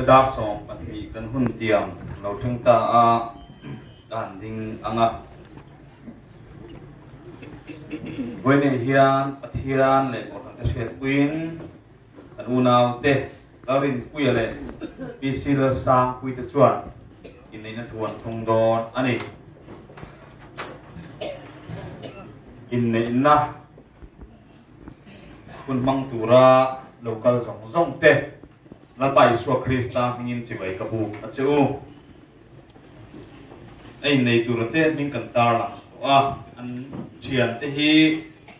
da som pati kan hun tiam lo thing ta a dan ding anga voine hian pathian le ko ta she queen an unau te larin puya le pisil sang pui te chuan in nei na thuan thung don ani in nei na kun mang tura local zong te la pai so krista ngin chi bai ka bu a cheu ai nei tur te ning kan tar la a an chian te hi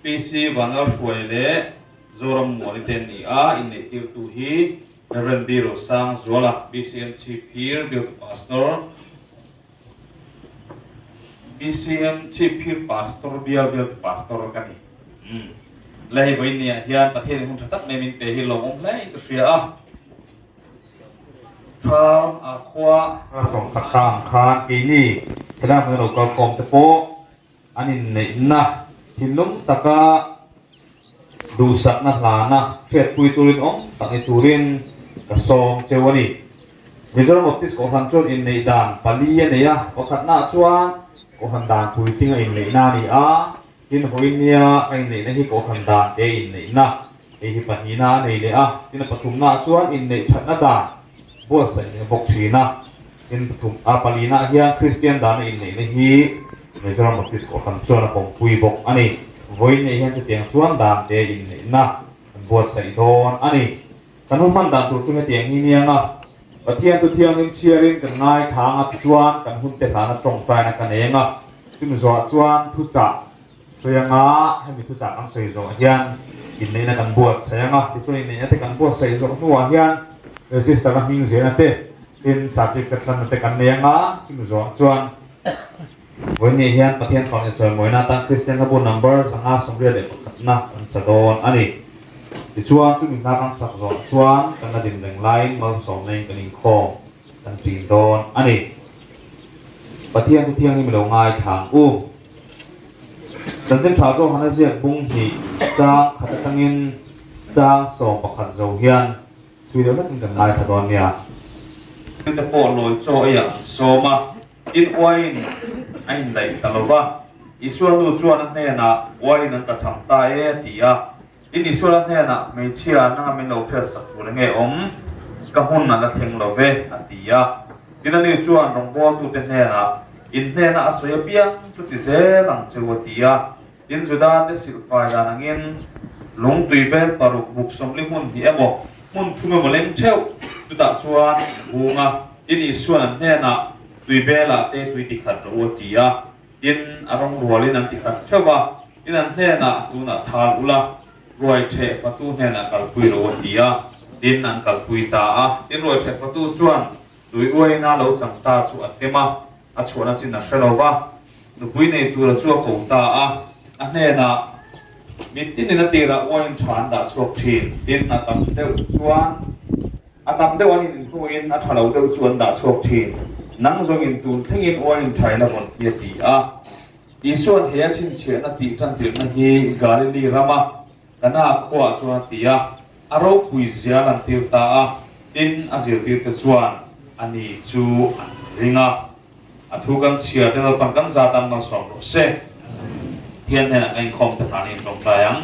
pc banga hruai le zoram mori ten ni a in nei tir tu hi Reverend Biro sang zola bcm chief here build pastor bcm chief here pastor build pastor kani lai với nia hian pathian hun thatak nei min pe hi lo om lai ka ria a thao a khwa song sakang khan ki ni thana phun lo ka kom te po anin nei na thinum taka du sak na hlana thret pui turin om taki turin ka song chewani Mizoram Baptist ko han chon in nei dan pali nei a ko khatna chuan ko han dan thui tinga in nei na ni a in hoinia ai nei na hi ko han dan te in nei na ei hi pahina nei le a tin pathum na chuan in nei thatna dan bo sai ne bok thina in pathum a palina hian Christian dan in nei na hi Mizoram Baptist ko han chon a pong pui bok ani voi nei hian te tiang chuan dan te in nei na bo sai don ani kanum man dan tu chu he tiang hi nianga pathian tu thiang ning chiarin kan ngai thang a chuan kan hun te thana tong pai na kan enga tin zo chuan thu cha soyanga hemi thu cha ang soi zo hian in nei na kan buat sayanga ti chu nei na te kan buat sai zo nuwa hian resista ka hing zena te tin certificate kan te kan nenga tin zo chuan voi nei hian pathian thon choi moina ta Christian bu number sanga somria de na kan sadon ani ti chuan chu min na kan sak zo chuan kan na din leng line mal som nei kan in khom kan tin don ani pathian tu thiang ni mi lo ngai thang u dan ten tha zo hana zia bung hi chang khatatangin chang som pakhat zo hian thui do nak kan ngai thadon nia te po loi cho ya soma in oin ai dai talova isua nu chuan an ne na oin an ta cham ta e tia in isua an ne na me chia na min lo phes sa fu nge om ka hun na la thleng lo ve atia tin ani chuan rong bo tu te ne na in ne na asoya pia chu ti ze lang chewa tia in juda te silfai da nangin lung tui be paruk buk som li mun hi emo mun thume moleng cheu tu ta chuan bunga in isua an ne na tui be la te tui ti khat ro tia in arong rualin an ti khat chewa in an ne na tu na thal ula roi the fatu ne na kal pui ro tia din an kal pui ta a in roi the fatu chuan tui oi na lo cham ta chu atema a chuan a chin na shelova nu pui nei tu ra chu ko ta a ne na mit tin na te ra oin than da chuak thin din na tam deuh chuan a tam deuh an in huin a thalo deuh chuan da chuak thin nang zong in tun thengin oin thai na bon ye ti a isuan he chin che na ti tan tir na hi Galilee rama kana khwa chuan ti a aro pui zia lan tir ta a in azil tir te chuan ani chu ringa athukan chia te pan kan za tan ma som ro se thian ne na kan khom ta ani tong tayang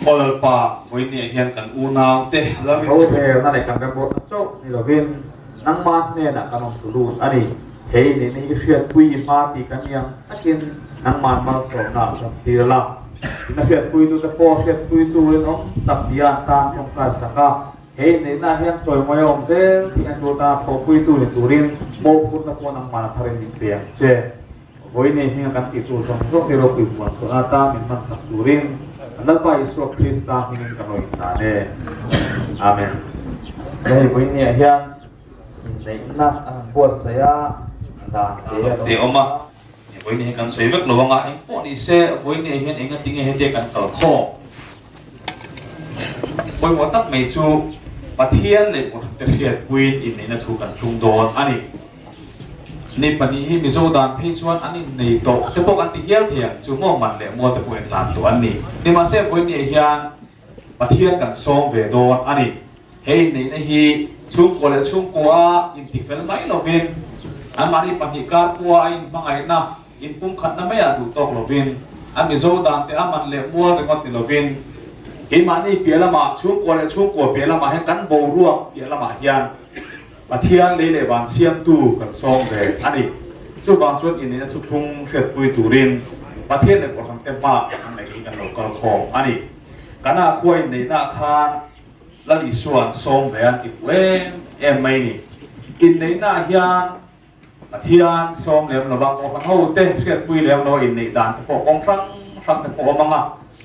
olal pa voi ne hian kan u naw te lawi ho the na le kan ka bo cho ni lo vin nang ma ne na kanong tulu ani hei ni ni riat pui ma ti kan yang akin nang ma ma so na sam ti la na riat pui tu ta po riat pui tu no tak dia ta trong ka saka hei ni na hian choi mo yom je ti an tu ta tho pui tu ni turin mo pur na po nang ma na tharin ni piang che voi ne hi kan ti tu som so ni ro pui mo so na ta min man sak turin andal pa isu krista hin kan noi ta ne amen dai voi ne hian nei na ang buat saya dan te oma voi ne kan sei vek lo wanga ai po ni se voi ne hian enga tinge he te kan tal kho voi mo tak mai chu pathian le ko te hiat puin in nei na thu kan chung don ani ni pani hi mi zo dan phe chuan ani nei to te pok an ti hial thiang chu mo man le mo te puin lan to ani ni ma se voi ne hian pathian kan som ve don ani hei nei na hi chung ko le chung ko a in ti fel mai lovin an mani panikar ko a in mangai na in pum khat na mai a du tok lovin an mi zo dan te aman le mual rengot ti lovin ki mani pialama chung ko pialama he kan bo ruak pialama hian pathian le le ban siam tu kan song ve ani chu bang chuan in na thu thung hret pui turin pathian le ko ham te pa an nei kan lo kal khom ani kana khoi nei na khan la li suan song ve an ti wen em mai ni in nei na hian pathian song lem lo bang ko kan ho te hret pui lem lo in nei dan te po kong sang te po manga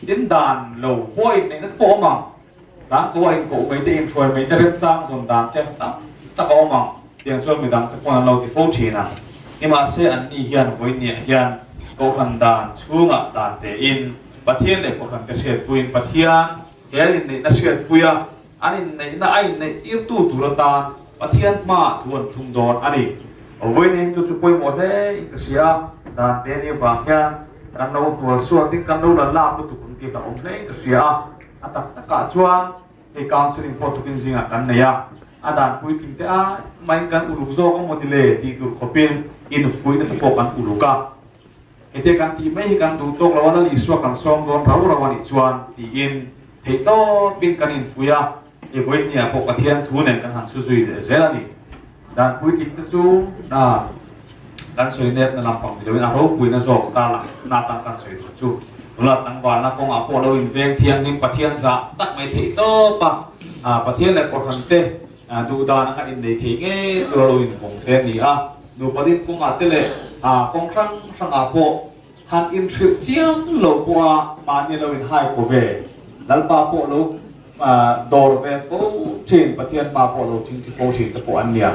in dan lo hoi nei na po mang dan ko in ko mai te in choi mai te rem chang zon dan te ta ko mang tiang chuan mi dang te pon lo ti fo thina ima se an ni hian voi ni hian ko han dan chunga dan te in pathian le ko han te hret pui pathian helin nei na hret puya anin nei na ai nei ir tu turata pathian ma thuan thum don ani voi nei tu chu poi mo he ka sia dan te ni wa hian kan no tu suan tin kan no la la tu kun ti ta om nei ka sia atak taka chuan he counseling po tu kin zinga kan ne ya adan pui tin te a mai kan uluk zo ko mo dile ti tur khopin in fui na po kan uluka ete kan ti mai kan du tok lawan li suak kan som don rau rawani chuan ti in thei to bin kan in fuya e voi nia po pathian thu nen kan han su sui de zelani dan pui tin te chu na kan soi net na lampang de na ro pui na zo ta la na ta kan soi chu la tang ba na kong apo lo in veng thiang ning pathian za tak mai thei to pa pathian le ko han te du da na kan in nei thei nge to lo in kong te ni a du padin kong a te le kong sang apo han in trip chiang lo kwa ma ni lo in hai ko ve dal pa po lo dor ve fo chin pathian ma po lo chin ti fo chin te po an nia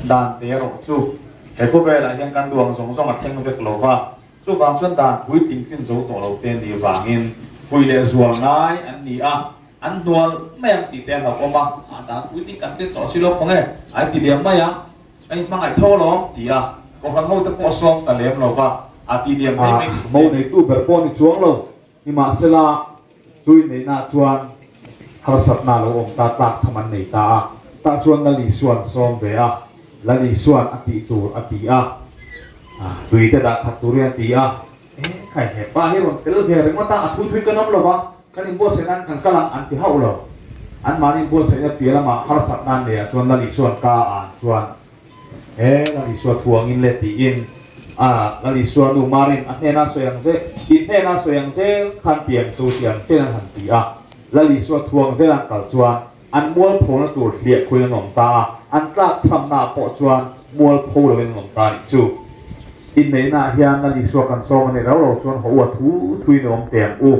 dan te ro chu he ko ve la hian kan duang song song a theng ve lo wa chu wang chuan dan pui ting kin zo to lo te ni wangin pui le zual ngai an ni a an dual mem ti te na ko ma dan pui ting kan te to si lo khong e ai ti diam ma ya ai ma ngai tho lo ti a ko kan ho te po song ta lem lo wa a ti diam mai mai mo nei tu ber po ni chuang lo ni ma sela chui nei na chuan har sat na lo om ta tak saman nei ta chuan la li suan som ve a la li suan ati tur ati a tui te da khat turian ti a khai he pa he ron tel the reng ta a thu thui kanom lo ba kan in bo se nan kan kalang an ti hau lo an mani bo se na pi lama har sat nan le chuan la li suan ka an chuan la li suan thuang in le ti in la li suan du marin a hne na soyang je in hne na soyang je khan piang chu tiang chen han ti a la li suan thuang je lan kal chuan an mual pho na tur hliak khui na nom ta an tlak tham na po chuan mual pho lo in nom ta chu in nei na hian na li suan kan song ne ro chuan ho wa thu thui nom tiang u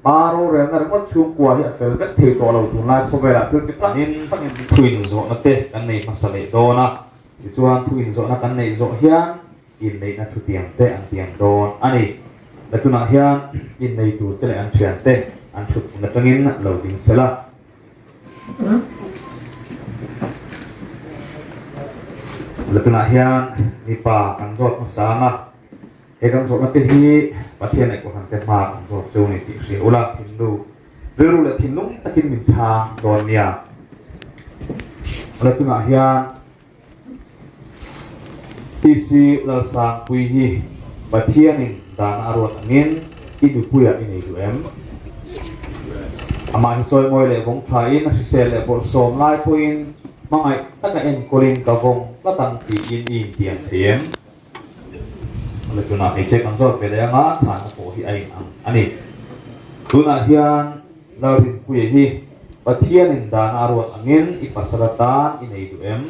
paro re na mo chung kwa hi fel vet the to lo tu lai pho ve la tu chi panin panin thui nu zo na te kan nei masale do na chuan thui zo na kan nei zo hian in nei na thu tiang te an tiang don ani la tu na hian in nei tu te le an thian te an thut na tangin lo ding sela la tu na hian ni pa kan zot ma sa na he kan zot na te hi pathian ai ko han te ma kan zot chu ni ti si ula thin lu ru le thin lung takin min chang don nia la tu na hian tisi la sang pui hi pathian in dan arot angin idu puya in idu em ama hi soi moi le vong thai in si se le bol som lai puin mangai taka en kolin ka vong la tang ti in tiang thiem le tuna ai che kan zot vele nga chan ko hi ai ang ani tuna hian la rin pui hi pathian in dan arot angin ipasaratan in idu em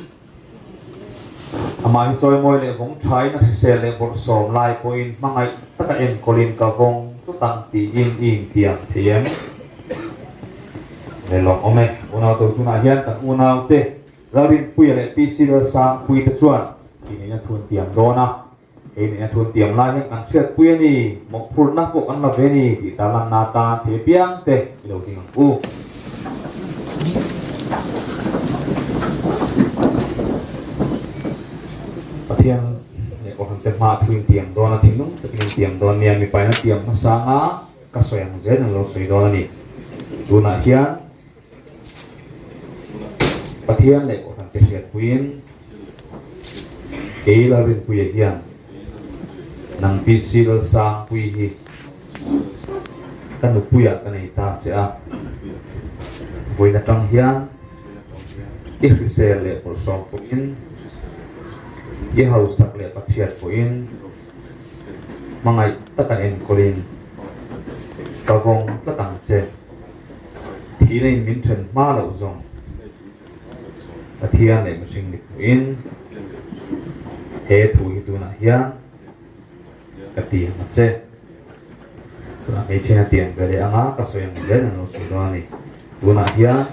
ama hi choi moi le vong thai na se le bol som lai point mangai taka en kolin ka vong tu tang ti in tiang thiem le long ome una to tu na hian tak una te rabin pui le pi si le sang pui te chuan ini na thun tiang do na ini na thun tiang la hian kan chet pui ni mok phur na ko kan la ve ni ti ta lan na ta the piang te lo ting u pathian ne ko han te ma thun tiang do na thinung te tiang do nia mi pai na tiang ma sa nga ka soyang je na lo soi do ni tu na hian pathian le ko kan te hiat puin ke la rin puya hian nang pisil sang pui hi kan puya kan ei ta che a voina tang hian ifisel le por som puin ye hau sak le pathiat puin mangai takan en kolin kavong tatang che thi nei min then ma lo zong pathian le maching ni puin he thu hi tu na hian kati ma che tuna ei chena tiang vele anga ka soyang le na no su do ani tuna hian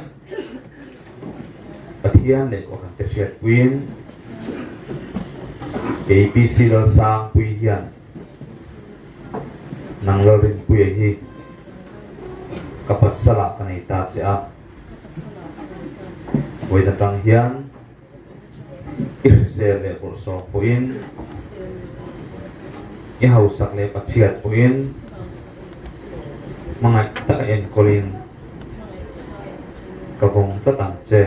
pathian le ko kan te siat puin APC lo sang pui hian nang lo rin pui hi kapasala kanai ta che a voi ta tang hian ifsel le por so puin i hau sak le pachiat puin mangai ta en kolin kapong ta tang che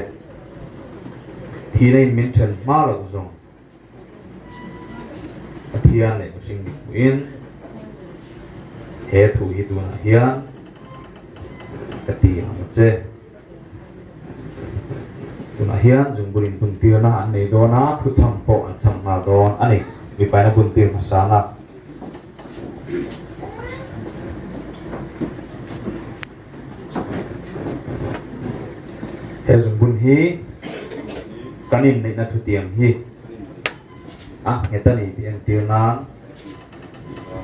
hi nei min chen ma lo zong pathian le sing puin he thu hi tu na hian kati ma che tuna hian jungburin buntir na an nei do na thu cham po an cham na don ani mi pai na buntir masana he jungbun hi kanin nei na thu tiam hi ngeta ni tiang tir na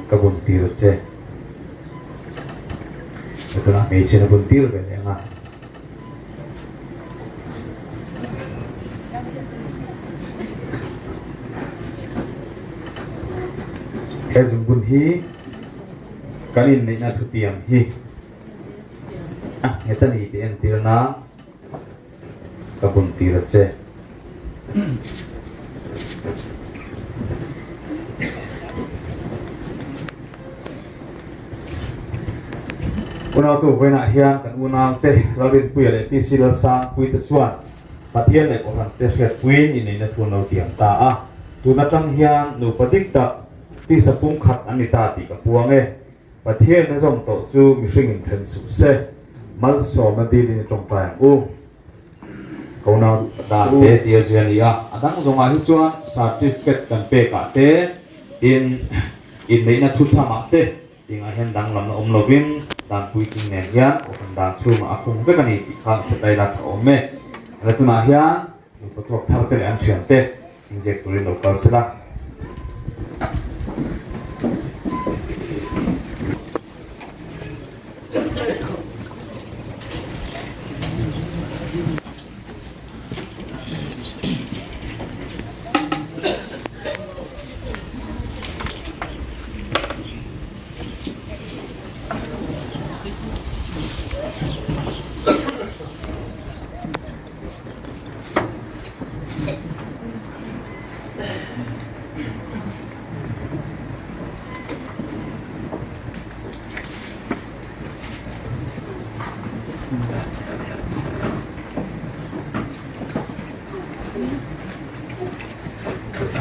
ka buntir che ito na may chena buntir vele nga hezum bun hi kanin nei na thutiam hi ngeta ni tiang tir na ka buntir che una tu voina hian kan una te lavin pui le pi sil sang pui te chuan pathian le ko han te hriat puin in na thun lo tiam ta a tu na tang hian nu patik ta ti sapum khat ani ta ti ka puange pathian na jong to chu mi hring in then su se mal so ma di ni tong pa u ko na da te ti jen ya adang zong a hi chuan certificate kan pe ka te in nei na thu chama te inga hen dang lam na lovin dan pui ting nen hian o kan dan chu ma akung be kani ti kha dai la tho me ala tuna hian ni potok thar te an chian te inject turin lo kal sela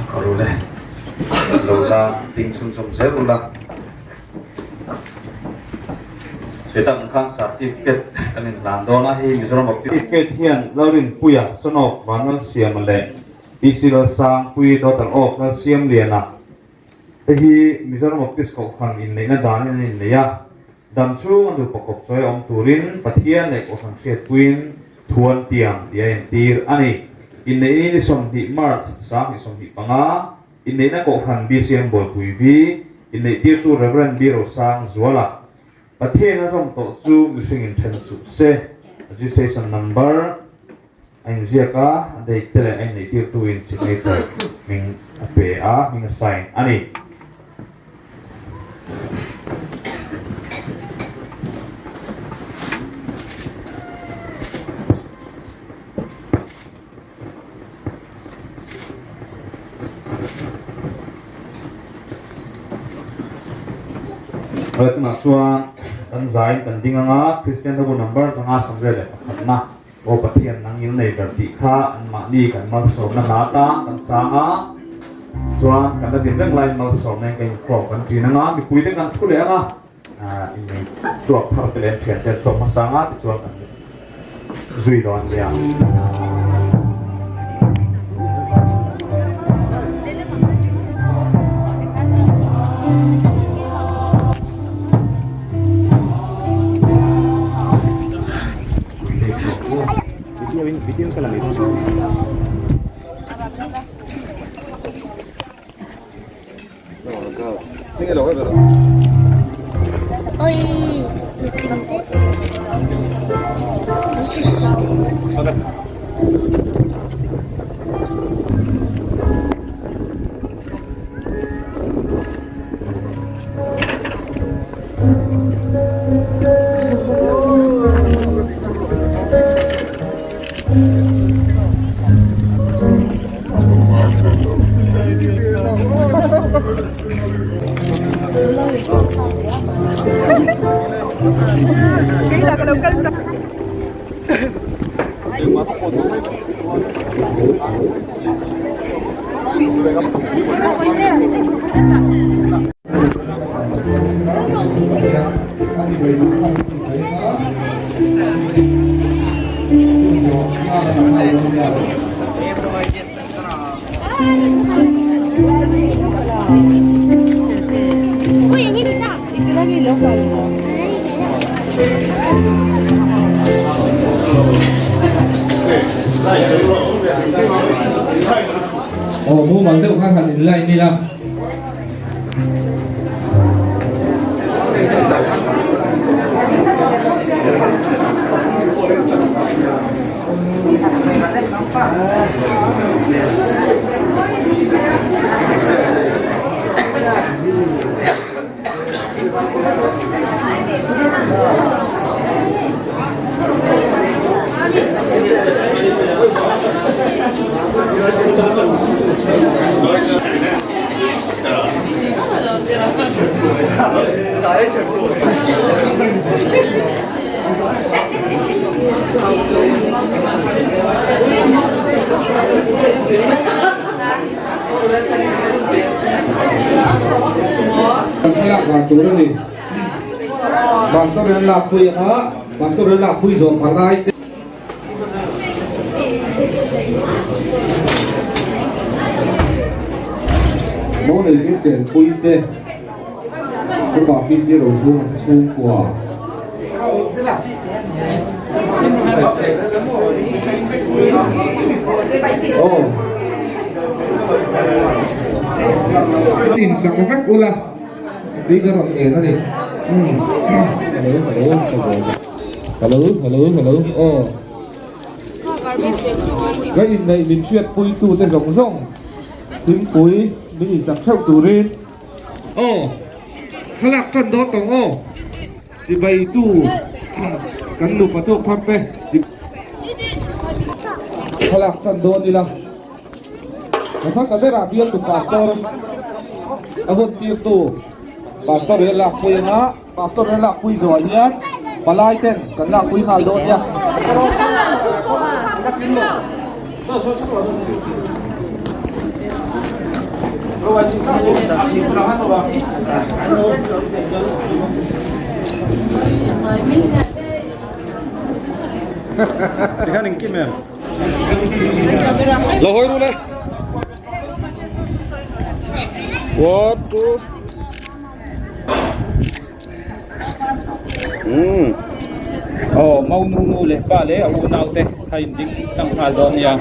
Karule lola ting sum sum zerula setang kha certificate kanin landona hi mizoram certificate hian laurin puya sonok wanal siam le pisilo sang pui total of na siam liana te hi mizoram office ko khang in leina dan in leya dam chu andu pakop choi om turin pathian le ko khang siat puin thuan tiang dia en tir ani in nei ni som di march sang ni som di panga in nei na ko khan bcm bol pui vi in nei tir tu reverend biro sang zuala pathian na som to chu mi sing in chen su se registration number anh ziaka dei tele anh nei tir tu in signature ming pe a ming sign ani Oleh tu nak cuan dan zain dan tinggal Christian tu number sangat sampai le na o pathian nangil nei berti kha an ma ni kan mal som na hata kan sanga chuan kan da din reng lai mal som nei kan kro kan ti na nga mi pui te kan thu le nga in nei tuak thar te len thian te chom ma sanga ti chuan kan zui don ya Bikin ka lang ito. Oi, Uy, ini bisa. Itu lagi lokal. Mu mang đâu khang thành lại đi đâu. Pastor yang lapui pastor yang lapui zon palai. Mau này cái chuyện pui tê, cái bảo cái gì rồi xuống qua. Oh, tin sang phép ula, đi cái rộng đèn đó đi. Hello. Oh. Cái in này mình xuyên pui tu tới rộng rộng, tiếng pui mình sắp theo tu lên. Oh, khá là chân đó tổng oh, thì bay tu, cắn lục mà tu phát pe, khá là chân đó đi làm. Mà phát sản ra biên tu pastor, ahon tiêm tu. Pastor yang lakui na, pastor yang lakui zoanya, palai ten, kan lakui ngaldo ya. Ikan yang kim ya? Lohoi dulu. Waduh. Oh, mau nunu le, bale, aku nau teh, hai dik, tang haldon ya.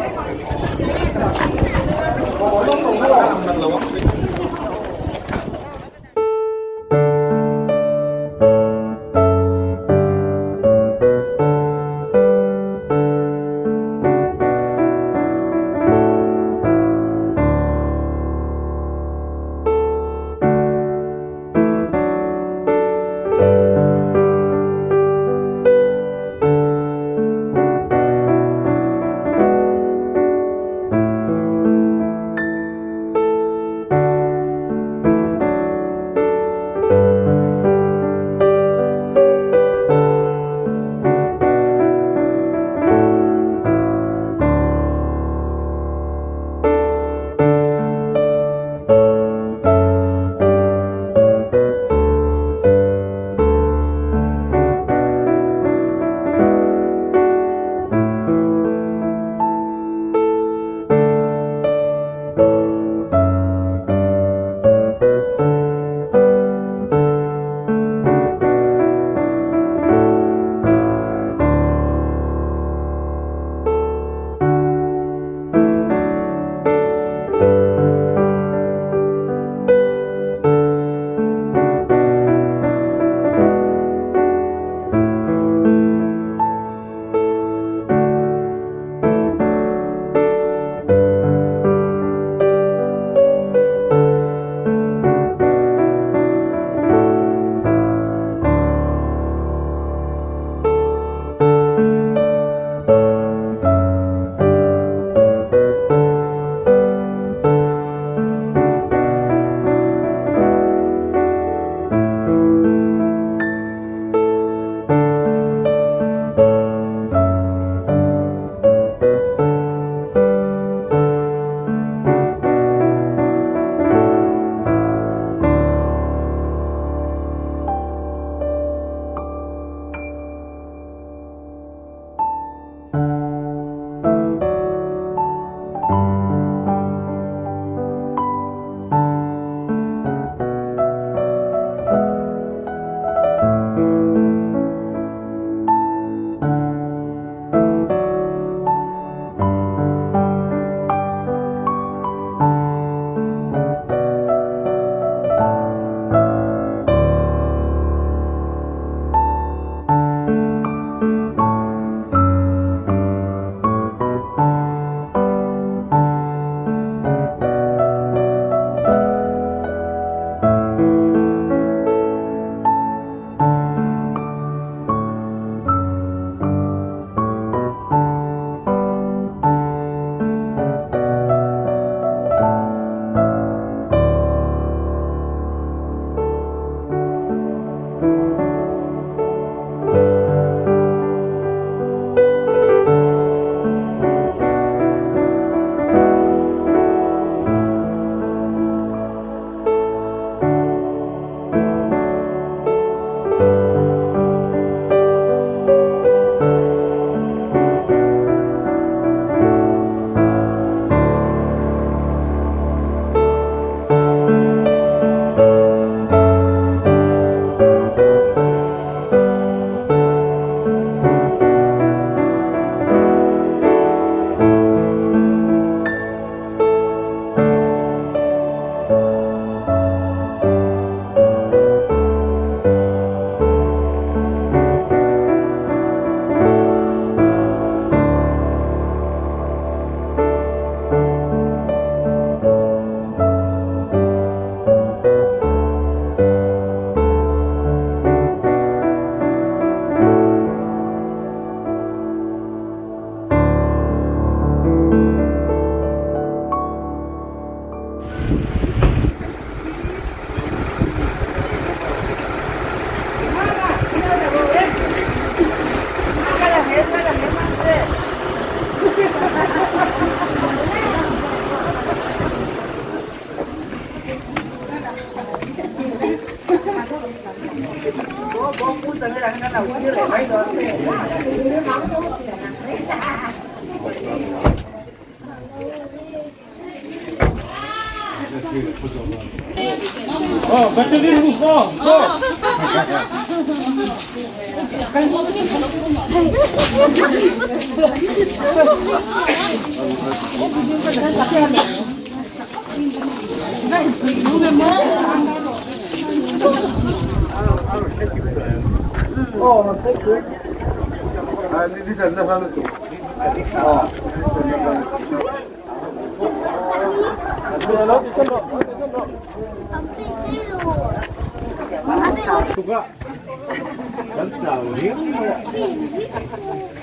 Oh, baca dulu, go.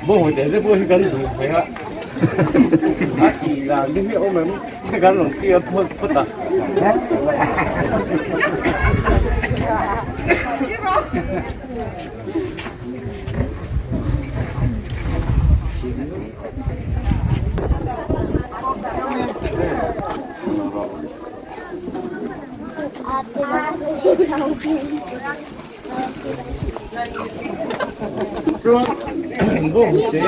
Bố để cái bố cái gì phải á? Thì là những cái ông mình cái gắn lồng kia phốt à? Rồi, bố để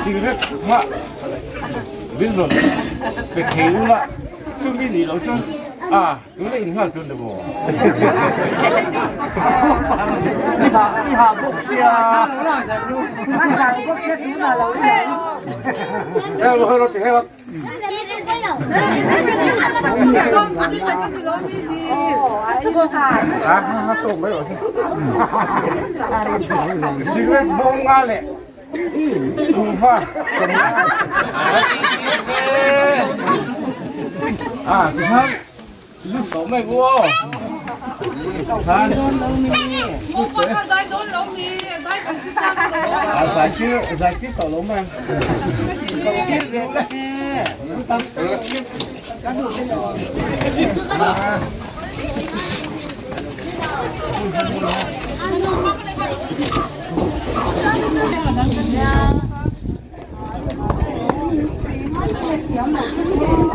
cigarette ha bin rồi bị thiếu là xuân đi đi lâu xuân à chúng ta hình chuẩn được không đi hạ bốc xe em hơi rồi thì hết rồi à tôm mấy rồi cigarette bông ngal lệ Ufa à thì hơn lúc mày vua giải quyết tổ lống em Yeah.